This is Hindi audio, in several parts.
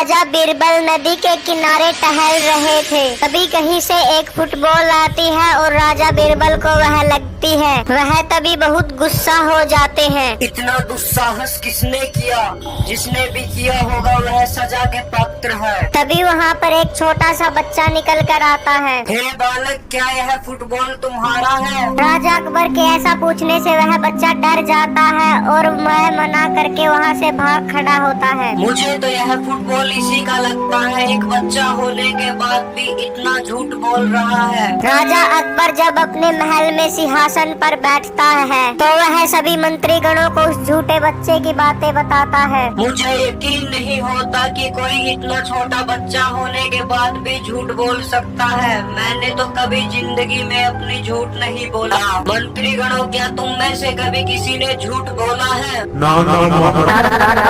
राजा बीरबल नदी के किनारे टहल रहे थे। तभी कहीं से एक फुटबॉल आती है और राजा बीरबल को वह लगती है। वह तभी बहुत गुस्सा हो जाते हैं। इतना दुस्साहस किसने किया? जिसने भी किया होगा वह सजा के पात्र है। तभी वहाँ पर एक छोटा सा बच्चा निकल कर आता है। हे बालक, क्या यह फुटबॉल तुम्हारा है? राजा अकबर के ऐसा पूछने से वह बच्चा डर जाता है और वह मना करके वहाँ से भाग खड़ा होता है। मुझे तो यह फुटबॉल इसी का लगता है। एक बच्चा होने के बाद भी इतना झूठ बोल रहा है। राजा अकबर जब अपने महल में सिंहासन पर बैठता है तो वह सभी मंत्रीगणों को उस झूठे बच्चे की बातें बताता है। मुझे यकीन नहीं होता कि कोई इतना छोटा बच्चा होने के बाद भी झूठ बोल सकता है। मैंने तो कभी जिंदगी में अपनी झूठ नहीं बोला। मंत्रीगणों, क्या तुम में से कभी किसी ने झूठ बोला है?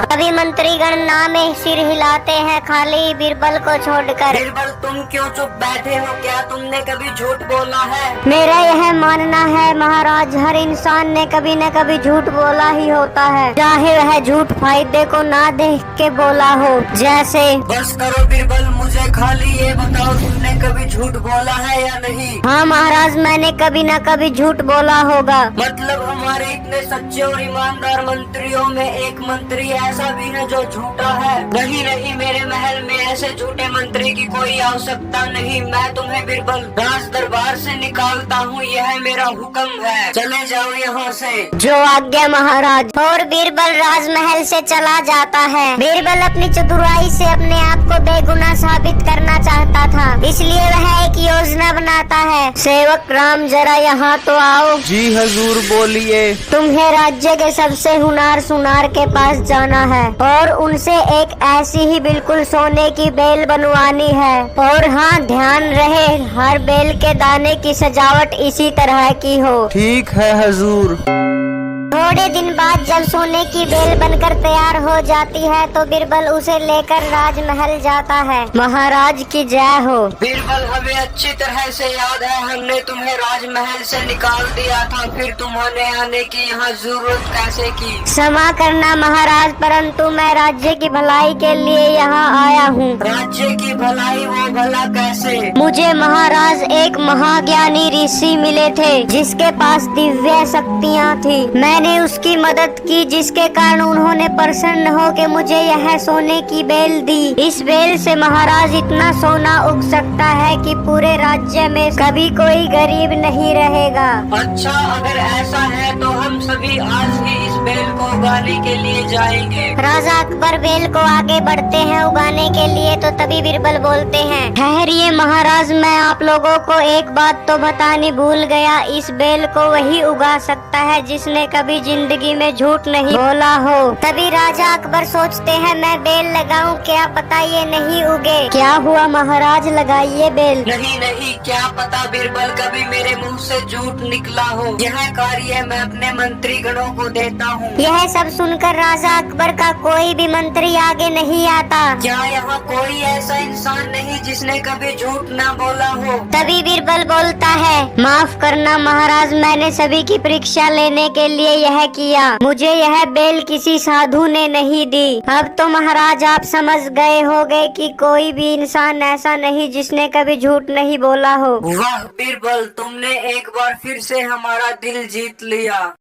सभी मंत्रीगण ना में सिर हिलाते हैं, खाली बीरबल को छोड़कर। बीरबल, तुम क्यों चुप बैठे हो? क्या तुमने कभी झूठ बोला है? मेरा यह मानना है महाराज, हर इंसान ने कभी न कभी झूठ बोला ही होता है, चाहे वह झूठ फायदे को ना देख के बोला हो। जैसे बस करो बीरबल, मुझे खाली ये बताओ, तुमने कभी झूठ बोला है या नहीं? हाँ महाराज, मैंने कभी न कभी झूठ बोला होगा। मतलब हमारे इतने सच्चे और ईमानदार मंत्रियों में एक मंत्री ऐसा भी है जो झूठा है? नहीं नहीं, मेरे महल में ऐसे झूठे मंत्री की कोई आवश्यकता नहीं। मैं तुम्हें बीरबल राज दरबार से निकालता हूँ, यह मेरा हुक्म है। चले जाओ यहाँ से। जो आज्ञा महाराज। और बीरबल राजमहल से चला जाता है। बीरबल अपनी चतुराई से अपने आप को बेगुनाह साबित करना चाहता था, इसलिए वह एक योजना बनाता है। सेवक राम, जरा यहाँ तो आओ। जी हजूर, बोलिए। तुम्हें राज्य के सबसे हुनार सुनार के पास जाना है और उनसे एक ऐसी ही बिल्कुल सोने की बेल बनवानी है। और हाँ, ध्यान रहे हर बेल के दाने की सजावट इसी तरह की हो। ठीक है हजूर। थोड़े दिन बाद जब सोने की बेल बनकर तैयार हो जाती है तो बीरबल उसे लेकर राजमहल जाता है। महाराज की जय हो। बीरबल, हमें अच्छी तरह से याद है, हमने तुम्हें राजमहल से निकाल दिया था, फिर तुम्हारे आने की यहाँ जरूरत कैसे की? क्षमा करना महाराज, परंतु मैं राज्य की भलाई के लिए यहाँ आया हूँ। राज्य की भलाई? वो भला कैसे? मुझे महाराज एक महाज्ञानी ऋषि मिले थे जिसके पास दिव्य शक्तियाँ थी। मैंने उसकी मदद की, जिसके कारण उन्होंने प्रसन्न हो के मुझे यह सोने की बेल दी। इस बेल से महाराज इतना सोना उग सकता है कि पूरे राज्य में कभी कोई गरीब नहीं रहेगा। अच्छा, अगर ऐसा है तो हम सभी आज ही इस बेल को उगाने के लिए जाएंगे। राजा अकबर बेल को आगे बढ़ते हैं उगाने के लिए, तो तभी बीरबल बोलते हैं, ठहरिए महाराज, मैं आप लोगों को एक बात तो बतानी भूल गया। इस बेल को वही उगा सकता है जिसने कभी जिंदगी में झूठ नहीं बोला हो। तभी राजा अकबर सोचते हैं, मैं बेल लगाऊं, क्या पता ये नहीं उगे। क्या हुआ महाराज, लगाइए बेल। नहीं नहीं, क्या पता बीरबल कभी मेरे मुंह से झूठ निकला हो। यह कार्य मैं अपने मंत्री गणों को देता हूँ। यह सब सुनकर राजा अकबर का कोई भी मंत्री आगे नहीं आता। क्या यहाँ कोई ऐसा इंसान नहीं जिसने कभी झूठ ना बोला हो? तभी बीरबल बोलता है, माफ करना महाराज, मैंने सभी की परीक्षा लेने के लिए यह किया। मुझे यह बेल किसी साधु ने नहीं दी। अब तो महाराज आप समझ गए होंगे कि कोई भी इंसान ऐसा नहीं जिसने कभी झूठ नहीं बोला हो। वाह बीरबल, तुमने एक बार फिर से हमारा दिल जीत लिया।